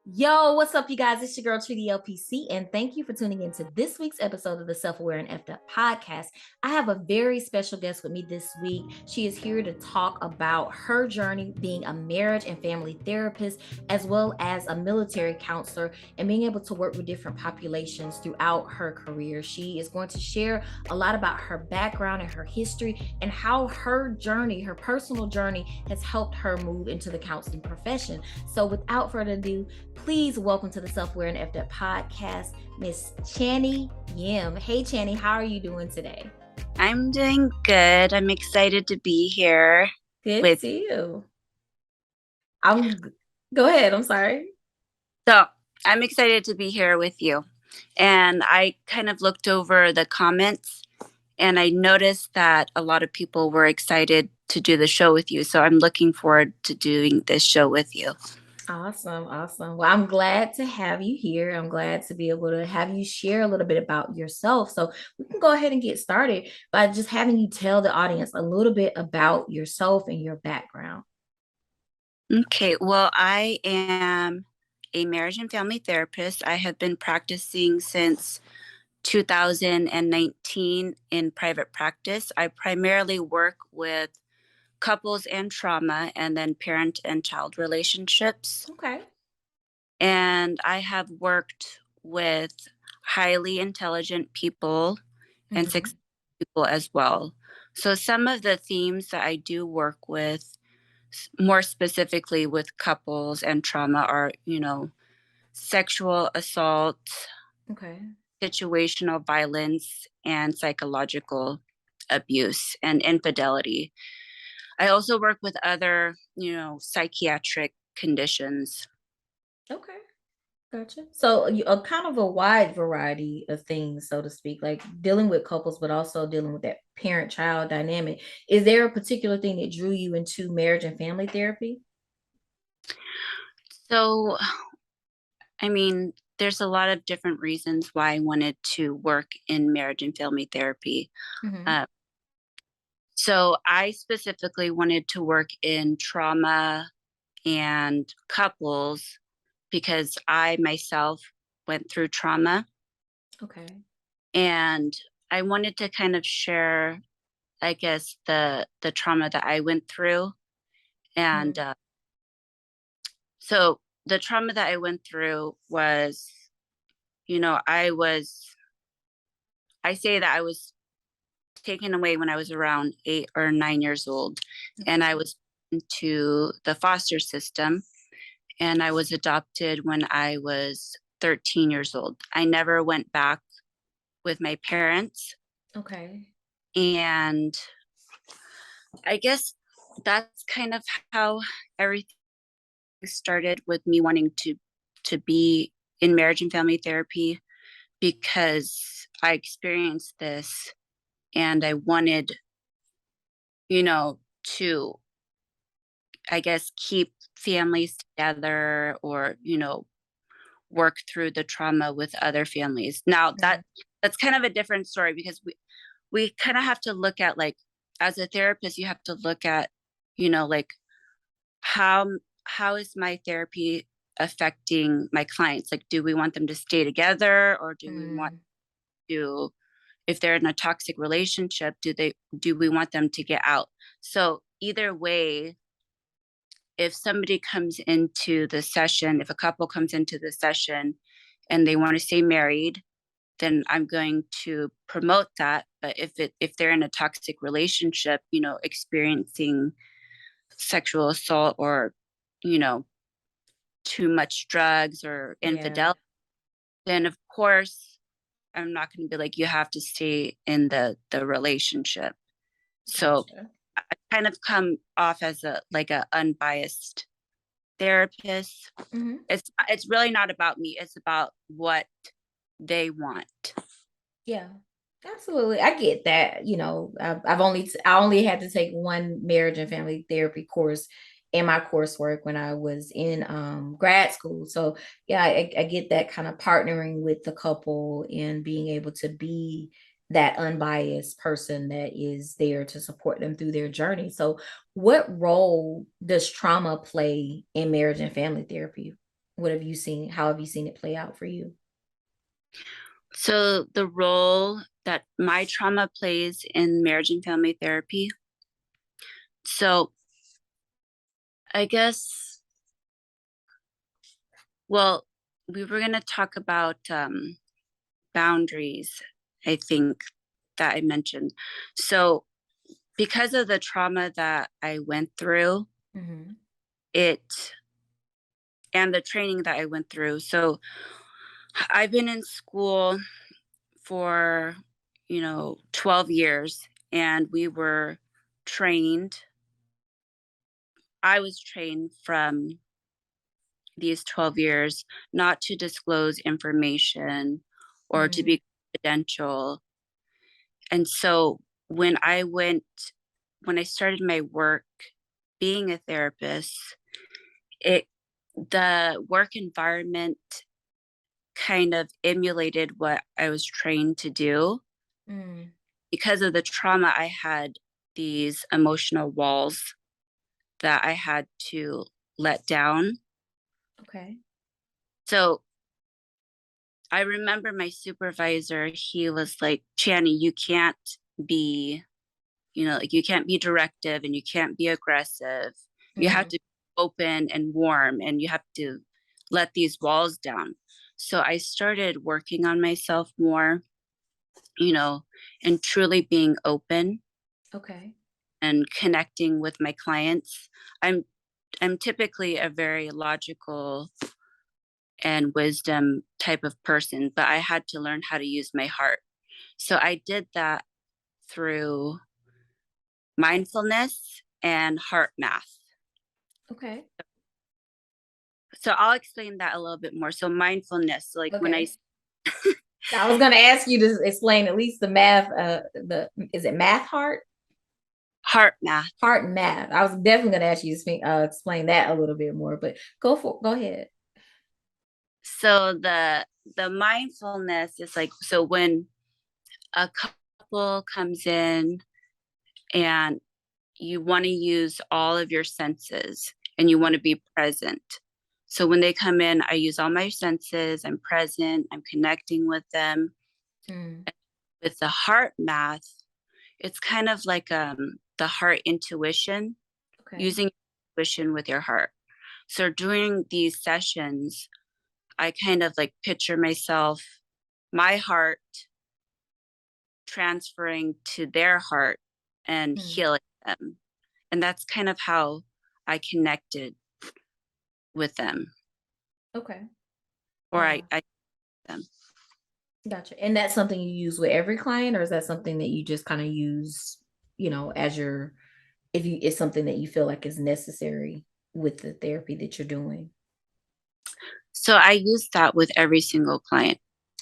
Yo, what's up, you guys? It's your girl, Treaty LPC, and thank you for tuning in to this week's episode of the Self Aware and Effed Up podcast. I have a very special guest with me this week. She is here to talk about her journey being a marriage and family therapist, as well as a military counselor, and being able to work with different populations throughout her career. She is going to share a lot about her background and her history and how her journey, her personal journey, has helped her move into the counseling profession. So, without further ado, please welcome to the Self-Aware and Effed Up podcast, Miss Chantha Yim. Hey, Chantha, how are you doing today? I'm doing good. I'm excited to be here. Good to with see you. Go ahead. I'm sorry. so I'm excited to be here with you. And I kind of looked over the comments and I noticed that a lot of people were excited to do the show with you. So I'm looking forward to doing this show with you. Awesome. Awesome. Well, I'm glad to have you here. I'm glad to be able to have you share a little bit about yourself. So we can go ahead and get started by just having you tell the audience a little bit about yourself and your background. Okay, well, I am a marriage and family therapist. I have been practicing since 2019 in private practice. I primarily work with couples and trauma, and then parent and child relationships. Okay. And I have worked with highly intelligent people and Mhm. successful people as well. So some of the themes that I do work with, more specifically with couples and trauma, are, sexual assault, Okay. situational violence, and psychological abuse and infidelity. I also work with other, psychiatric conditions. Okay. Gotcha. So a kind of a wide variety of things, so to speak, like dealing with couples, but also dealing with that parent-child dynamic. Is there a particular thing that drew you into marriage and family therapy? So, I mean, there's a lot of different reasons why I wanted to work in marriage and family therapy. Hmm. Uh, so, I specifically wanted to work in trauma and couples because I myself went through trauma, Okay. and I wanted to kind of share, I guess, the trauma that I went through. And Mm. so the trauma that I went through was, I say that I was taken away when I was around 8 or 9 years old, and I Okay. was into the foster system, and I was adopted when I was 13 years old. I never went back with my parents, Okay. and I guess that's kind of how everything started with me wanting to be in marriage and family therapy, because I experienced this and I wanted, to, I guess, keep families together, or, work through the trauma with other families. Now Mhm. that's kind of a different story, because we kind of have to look at, like, as a therapist, you have to look at, like, how how is my therapy affecting my clients? Like, do we want them to stay together, or do we want Mm. to, if they're in a toxic relationship, do we want them to get out? So either way, if somebody comes into the session, if a couple comes into the session and they want to stay married, then I'm going to promote that. But if they're in a toxic relationship, experiencing sexual assault, or, you know, too much drugs or Yeah. infidelity, then of course I'm not going to be like, you have to stay in the relationship. So Gotcha. I kind of come off as a unbiased therapist. Hmm. It's really not about me. It's about what they want. Yeah. Absolutely. I get that. I only had to take one marriage and family therapy course in my coursework when I was in grad school. So yeah, I get that kind of partnering with the couple and being able to be that unbiased person that is there to support them through their journey. So what role does trauma play in marriage and family therapy? What have you seen? How have you seen it play out for you? So the role that my trauma plays in marriage and family therapy. So I guess, well, we were going to talk about boundaries, I think, that I mentioned. So because of the trauma that I went through, Mm-hmm. it and the training that I went through. So I've been in school for, 12 years, and we were trained. I was trained from these 12 years not to disclose information or to Mm, be confidential. And so when I started my work being a therapist, it the work environment kind of emulated what I was trained to do. mm, Because of the trauma, I had these emotional walls that I had to let down. okay. So I remember my supervisor, he was like, Channy, you can't be, like you can't be directive and you can't be aggressive. You have Mm, to be open and warm, and you have to let these walls down. So I started working on myself more, you know, and truly being open okay. and connecting with my clients. I'm I'm typically a very logical and wisdom type of person, but I had to learn how to use my heart. So I did that through mindfulness and heart math. Okay. So I'll explain that a little bit more. So mindfulness, like when I Okay. I was gonna ask you to explain at least the math. The is it math heart? heart math. Heart and math. I was definitely gonna ask you to explain that a little bit more, but go ahead. So the mindfulness is like, so when a couple comes in and you want to use all of your senses and you want to be present. So when they come in, I use all my senses, I'm present, I'm connecting with them. Mm, With the heart math, it's kind of like the heart intuition, okay. using intuition with your heart. So during these sessions, I kind of like picture myself, my heart transferring to their heart and Mm, healing them. And that's kind of how I connected with them, okay. or Yeah. I them. Gotcha. And that's something you use with every client, or is that something that you just kind of use, as your if you it's something that you feel like is necessary with the therapy that you're doing? So I use that with every single client.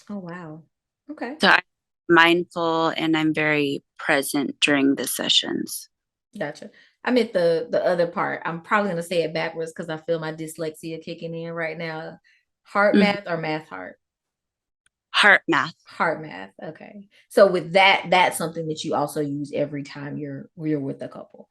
Oh wow. Okay. So I'm mindful and I'm very present during the sessions. Gotcha. I meant the other part. I'm probably gonna say it backwards because I feel my dyslexia kicking in right now. Heart Mhm. math or math heart? Heart math. Heart math. Okay. So with that, that's something that you also use every time you're with a couple.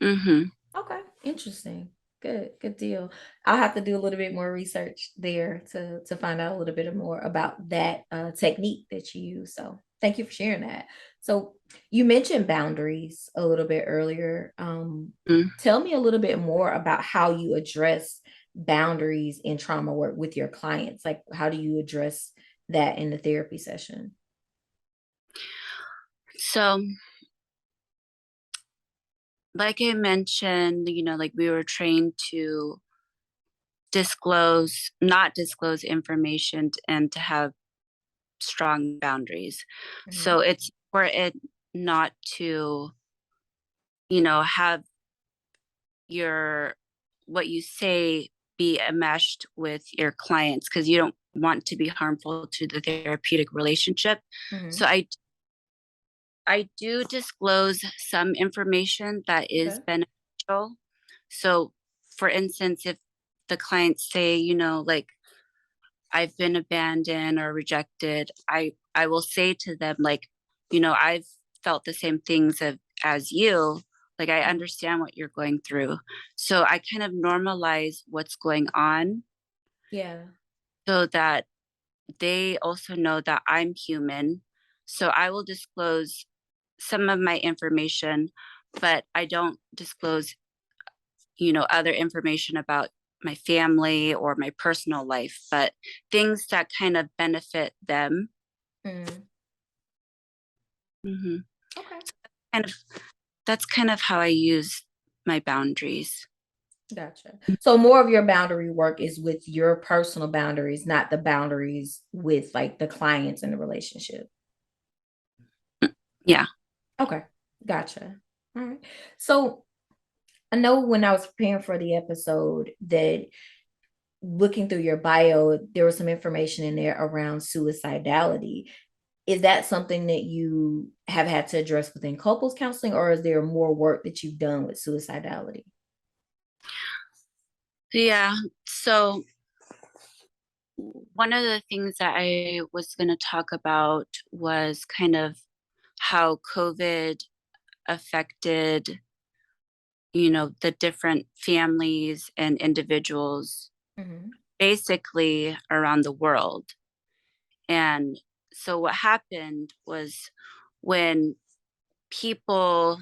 Hmm. Okay. Interesting. Good deal. I'll have to do a little bit more research there to find out a little bit more about that technique that you use. So thank you for sharing that. So you mentioned boundaries a little bit earlier. Tell me a little bit more about how you address boundaries in trauma work with your clients. Like, how do you address that in the therapy session? So, like I mentioned, like we were trained to not disclose information and to have strong boundaries. Mhm. So it's important not to, have your what you say be enmeshed with your clients, because you don't want to be harmful to the therapeutic relationship. So Mhm. I do disclose some information that is Okay. beneficial. So for instance, if the clients say, like I've been abandoned or rejected, I will say to them, like, I've felt the same things as you. Like, I understand what you're going through. So I kind of normalize what's going on Yeah. so that they also know that I'm human. So I will disclose some of my information, but I don't disclose, other information about my family or my personal life, but things that kind of benefit them. Mm. hmm Okay. Kind of that's kind of how I use my boundaries. Gotcha. So more of your boundary work is with your personal boundaries, not the boundaries with like the clients in the relationship. Yeah. Okay. Gotcha. All right. So I know when I was preparing for the episode that looking through your bio, there was some information in there around suicidality. Is that something that you have had to address within couples counseling, or is there more work that you've done with suicidality? Yeah. So one of the things that I was going to talk about was kind of how COVID affected, the different families and individuals Mm-hmm. basically around the world. And so what happened was when people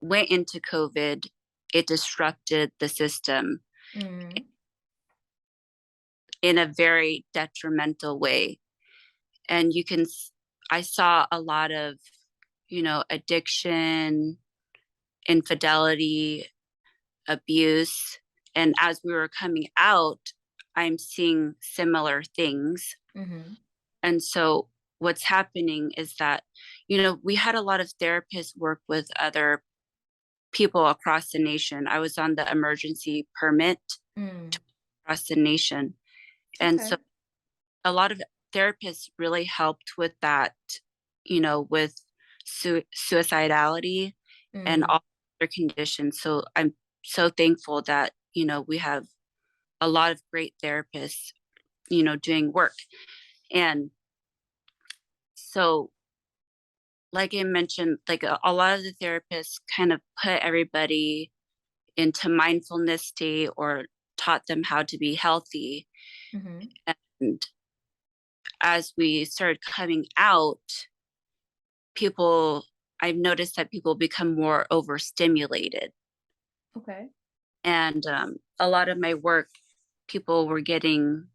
went into COVID, it disrupted the system Mm-hmm. in a very detrimental way. And I saw a lot of, addiction, infidelity, abuse. And as we were coming out, I'm seeing similar things. Mm-hmm. And so what's happening is that, we had a lot of therapists work with other people across the nation. I was on the emergency permit Mm. across the nation. And Okay. so a lot of therapists really helped with that, with suicidality and Mm. all other conditions. So I'm so thankful that, we have a lot of great therapists, doing work. And so, like I mentioned, like a lot of the therapists kind of put everybody into mindfulness state or taught them how to be healthy. Mm-hmm. And as we started coming out, people, I've noticed that people become more overstimulated. Okay. And a lot of my work, people were getting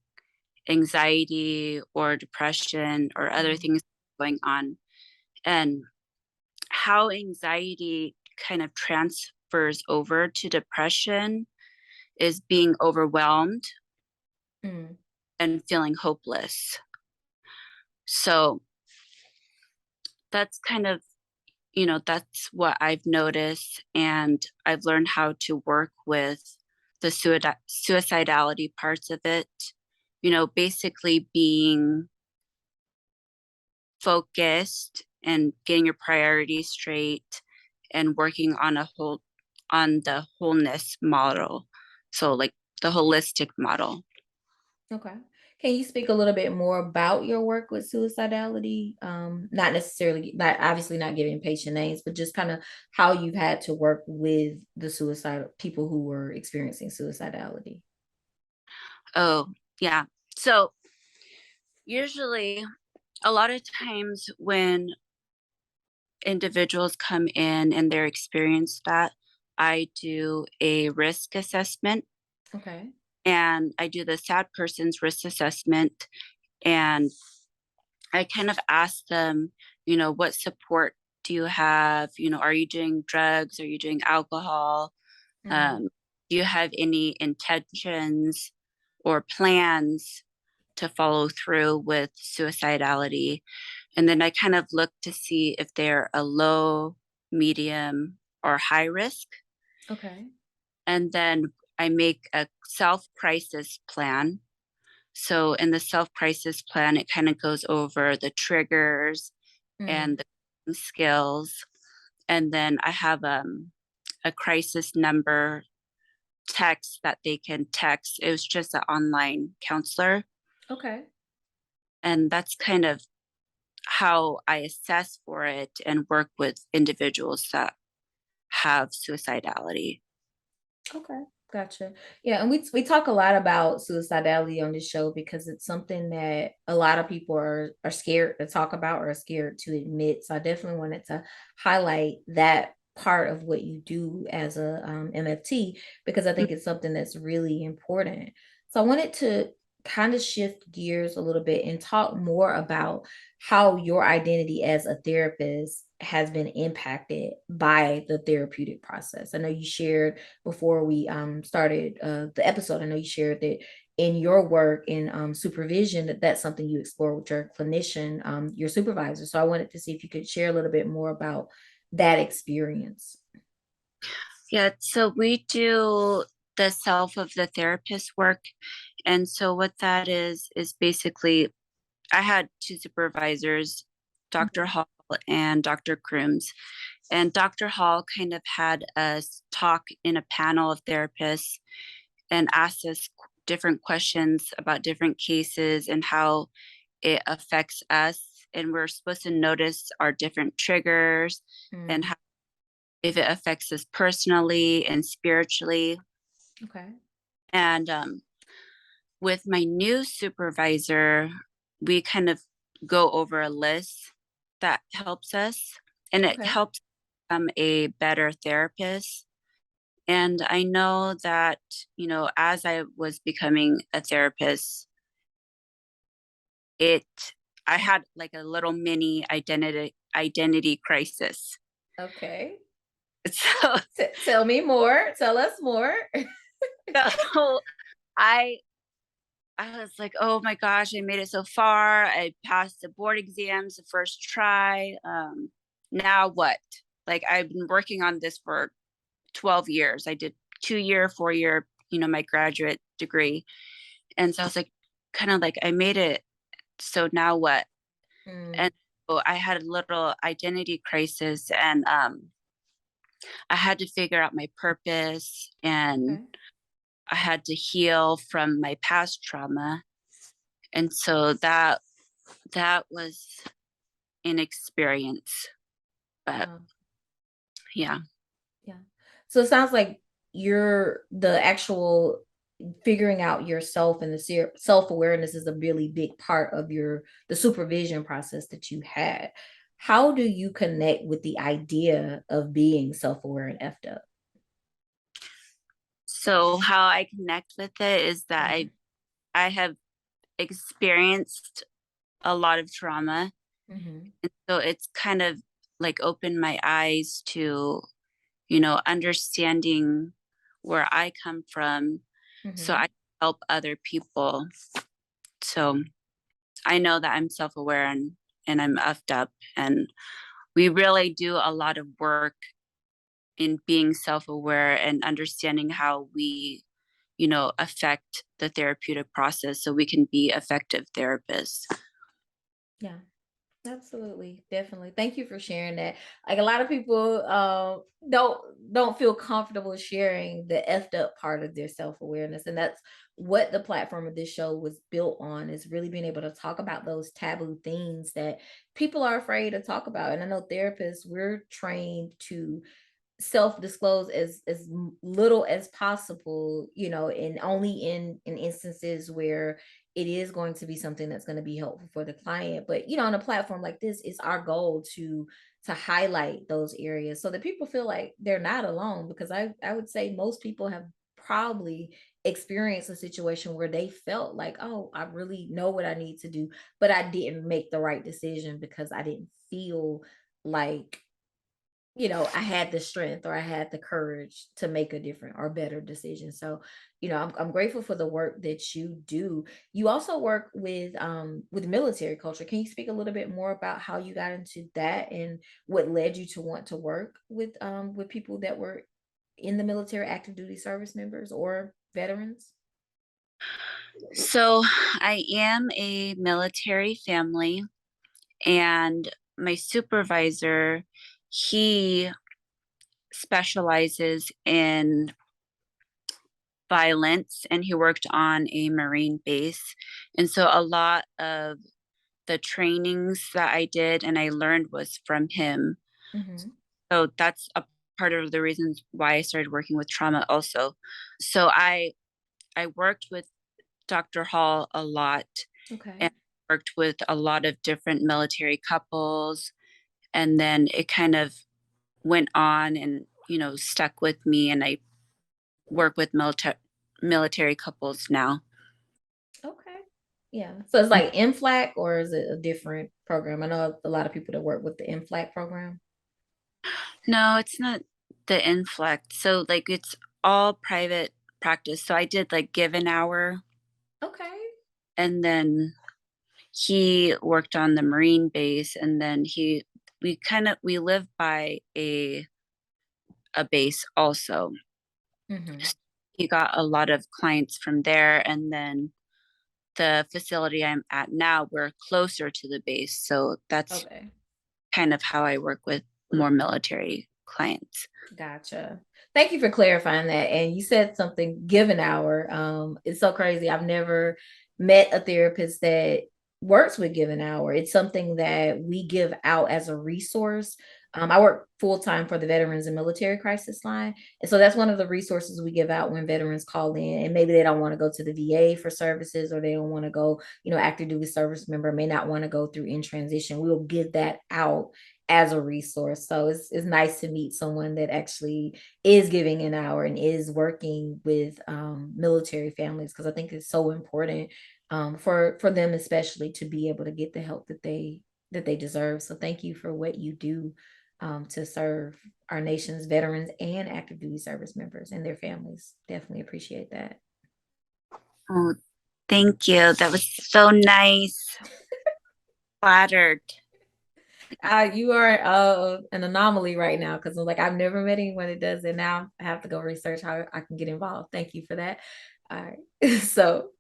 anxiety or depression or other Mm. things going on. And how anxiety kind of transfers over to depression is being overwhelmed Mm. and feeling hopeless. So that's kind of, that's what I've noticed. And I've learned how to work with the suicidality parts of it, basically being focused and getting your priorities straight and working on the wholeness model. So like the holistic model. Okay. Can you speak a little bit more about your work with suicidality? Not necessarily, not obviously not giving patient names, but just kind of how you've had to work with the suicide people who were experiencing suicidality. Oh, yeah. So usually a lot of times when individuals come in and they're experienced that, I do a risk assessment Okay. and I do the sad person's risk assessment. And I kind of ask them, what support do you have? Are you doing drugs? Are you doing alcohol? Mm. Um, do you have any intentions or plans to follow through with suicidality? And then I kind of look to see if they're a low, medium, or high risk. Okay. And then I make a self crisis plan. So in the self crisis plan, it kind of goes over the triggers Mm. and the skills. And then I have a crisis number text that they can text. It was just an online counselor. Okay. And that's kind of how I assess for it and work with individuals that have suicidality. Okay. Gotcha. Yeah, and we talk a lot about suicidality on this show because it's something that a lot of people are scared to talk about or are scared to admit. So I definitely wanted to highlight that part of what you do as a MFT because I think it's something that's really important. So I wanted to kind of shift gears a little bit and talk more about how your identity as a therapist has been impacted by the therapeutic process. I know you shared before we started the episode. I know you shared that in your work in supervision, that's something you explore with your clinician, your supervisor. So I wanted to see if you could share a little bit more about that experience. Yeah, so we do the self of the therapist work. And so what that is basically I had two supervisors, Dr. Mhm. Hall and Dr. Crooms. And Dr. Hall kind of had us talk in a panel of therapists and asked us different questions about different cases and how it affects us. And we're supposed to notice our different triggers and Mm, how, if it affects us personally and spiritually. okay. And with my new supervisor, we kind of go over a list that helps us, and it Okay. helps become a better therapist. And I know that, as I was becoming a therapist, it I had like a little mini identity crisis. Okay. So, Tell me more. Tell us more. so I I was like, oh my gosh, I made it so far. I passed the board exams the first try. Now what? Like I've been working on this for 12 years. I did 2 year, 4 year, my graduate degree. And so I was like, kind of like, I made it. So now what? Mm, And so I had a little identity crisis, and I had to figure out my purpose, and okay. I had to heal from my past trauma. And so that was an experience. But Wow. yeah. Yeah. So it sounds like you're the actual figuring out yourself and the self-awareness is a really big part of the supervision process that you had. How do you connect with the idea of being self-aware and effed up? So how I connect with it is that Mhm. I have experienced a lot of trauma. Mhm. And so it's kind of like opened my eyes to, understanding where I come from so I Mhm. can help other people. So I know that I'm self-aware and I'm effed up, and we really do a lot of work in being self-aware and understanding how we, affect the therapeutic process so we can be effective therapists. Yeah. Absolutely, definitely. Thank you for sharing that. Like a lot of people don't feel comfortable sharing the effed up part of their self-awareness. And that's what the platform of this show was built on, is really being able to talk about those taboo things that people are afraid to talk about. And I know therapists, we're trained to self-disclose as little as possible, and only in instances where it is going to be something that's going to be helpful for the client. But on a platform like this, it's our goal to highlight those areas so that people feel like they're not alone, because I would say most people have probably experienced a situation where they felt like, oh, I really know what I need to do, but I didn't make the right decision because I didn't feel like I had the strength or I had the courage to make a different or better decision. So, I'm grateful for the work that you do. You also work with military culture. Can you speak a little bit more about how you got into that and what led you to want to work with people that were in the military, active duty service members or veterans? So I am a military family, and my supervisor, he specializes in violence, and he worked on a Marine base. And so a lot of the trainings that I did and I learned was from him. Mhm. So that's a part of the reasons why I started working with trauma also. So I worked with Dr. Hall a lot and Okay. worked with a lot of different military couples. And then it kind of went on and, stuck with me. And I work with military couples now. Okay. Yeah. So it's like MFLAC, or is it a different program? I know a lot of people that work with the MFLAC program. No, it's not the inflect. So like it's all private practice. So I did like give an hour, Okay. and then he worked on the Marine base, and then we live by a base also. Mm-hmm. He got a lot of clients from there, and then the facility I'm at now, we're closer to the base. So that's Okay. kind of how I work with more military clients. Gotcha. Thank you for clarifying that. And you said something, give an hour. It's so crazy. I've never met a therapist that works with give an hour. It's something that we give out as a resource. I work full time for the Veterans and Military Crisis Line. And so that's one of the resources we give out when veterans call in, and maybe they don't want to go to the VA for services, or they don't want to go, active duty service member may not want to go through in transition. We'll give that out as a resource. So it's nice to meet someone that actually is giving an hour and is working with military families, because I think it's so important for them especially to be able to get the help that they deserve. So thank you for what you do to serve our nation's veterans and active duty service members and their families. Definitely appreciate that. Oh, thank you. That was so nice. Flattered. You are an anomaly right now, because I'm like, I've never met anyone that does it. Now I have to go research how I can get involved. Thank you for that. All right. So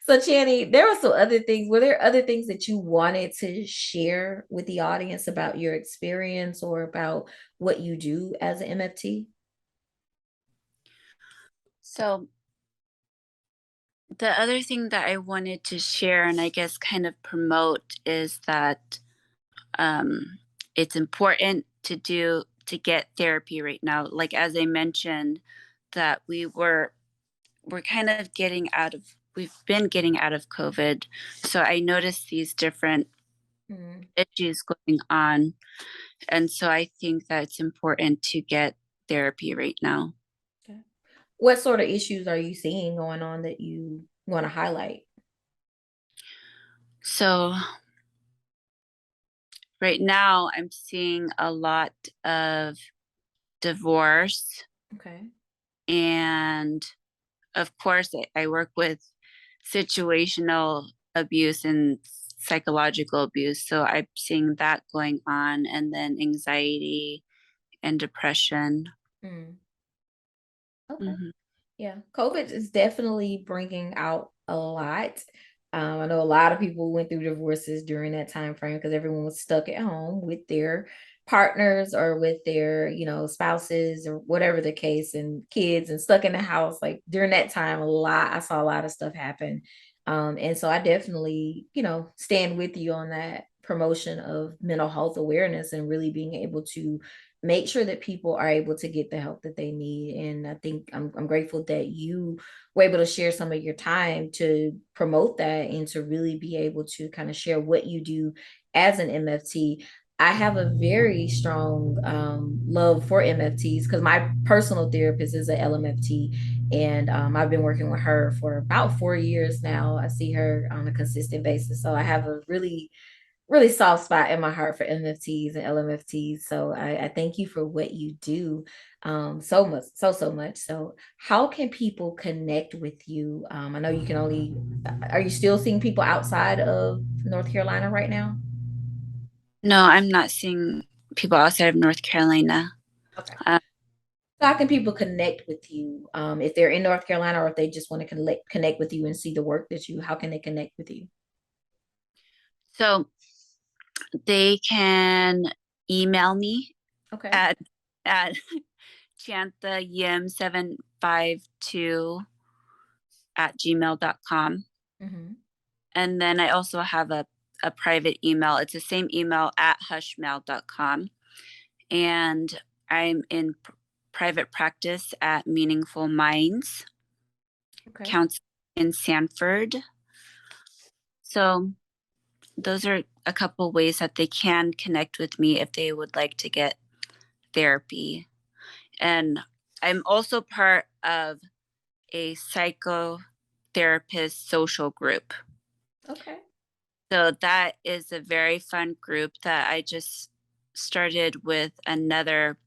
Channy, there were some other things. Were there other things that you wanted to share with the audience about your experience or about what you do as an MFT? So the other thing that I wanted to share and I guess kind of promote is that it's important to get therapy right now. Like as I mentioned, that we're kind of we've been getting out of COVID. So I noticed these different Mm, issues going on. And so I think that it's important to get therapy right now. okay. What sort of issues are you seeing going on that you want to highlight? So right now I'm seeing a lot of divorce, Okay. and of course I work with situational abuse and psychological abuse. So I'm seeing that going on, and then anxiety and depression. Mm, okay. Mhm. Yeah, COVID is definitely bringing out a lot. I know a lot of people went through divorces during that time frame because everyone was stuck at home with their partners or with their, spouses or whatever the case, and kids, and stuck in the house. Like during that time, I saw a lot of stuff happen. And so I definitely, stand with you on that promotion of mental health awareness and really being able to make sure that people are able to get the help that they need. And I think I'm grateful that you were able to share some of your time to promote that and to really be able to kind of share what you do as an MFT. I have a very strong love for MFTs because my personal therapist is an LMFT, and I've been working with her for about 4 years now. I see her on a consistent basis, so I have a really soft spot in my heart for MFTs and LMFTs. So I thank you for what you do so much, so much. So how can people connect with you? I know you can only, are you still seeing people outside of North Carolina right now? No, I'm not seeing people outside of North Carolina. Okay. Uh, So how can people connect with you if they're in North Carolina, or if they just want to connect with you and see the work that how can they connect with you? so they can email me Okay. at at Chantha Yim 752 at gmail.com. Hmm. And then I also have a private email. It's the same email at hushmail.com. And I'm in private practice at Meaningful Minds Counseling in Sanford. So those are a couple ways that they can connect with me if they would like to get therapy. And I'm also part of a psychotherapist social group. Okay. So that is a very fun group that I just started with another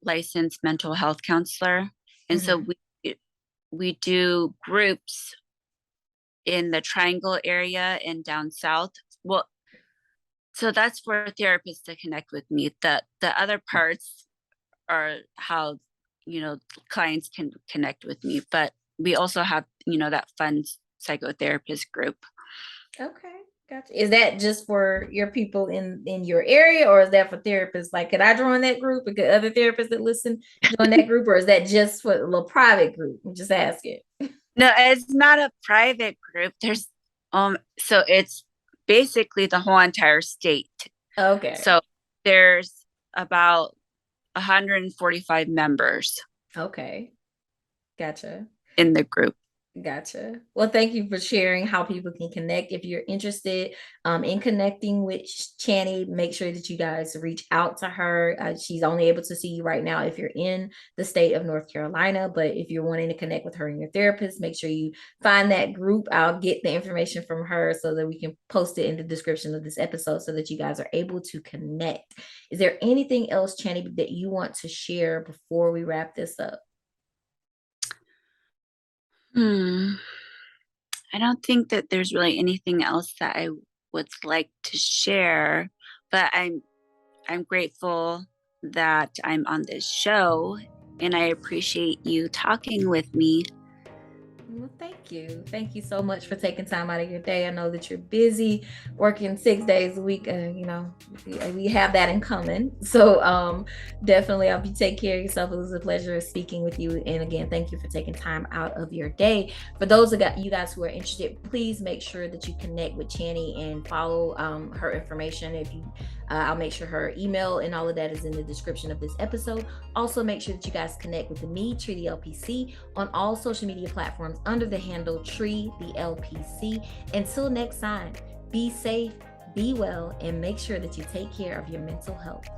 licensed mental health counselor. And so we do groups in the Triangle area and down south. Well, so that's for therapists to connect with me. The other parts are how, clients can connect with me. But we also have, that fun psychotherapist group. Okay. Gotcha. Is that just for your people in your area, or is that for therapists? Like, could I join that group? Or could other therapists that listen join that group, or is that just for a little private group? I'm just asking. No, it's not a private group. There's so it's basically the whole entire state. Okay. So there's about 145 members. Okay. Gotcha. In the group. Gotcha. Well, thank you for sharing how people can connect. If you're interested in connecting with Chantha, make sure that you guys reach out to her. She's only able to see you right now if you're in the state of North Carolina. But if you're wanting to connect with her and your therapist, make sure you find that group. I'll get the information from her so that we can post it in the description of this episode so that you guys are able to connect. Is there anything else, Chantha, that you want to share before we wrap this up? I don't think that there's really anything else that I would like to share, but I'm grateful that I'm on this show, and I appreciate you talking with me. Well, thank you. Thank you so much for taking time out of your day. I know that you're busy working 6 days a week. We have that in common. So definitely, I hope you take care of yourself. It was a pleasure speaking with you. And again, thank you for taking time out of your day. For those of you guys who are interested, please make sure that you connect with Chantha and follow her information. I'll make sure her email and all of that is in the description of this episode. Also, make sure that you guys connect with me, Tree the LPC, on all social media platforms under the handle Tree the LPC. Until next time, be safe, be well, and make sure that you take care of your mental health.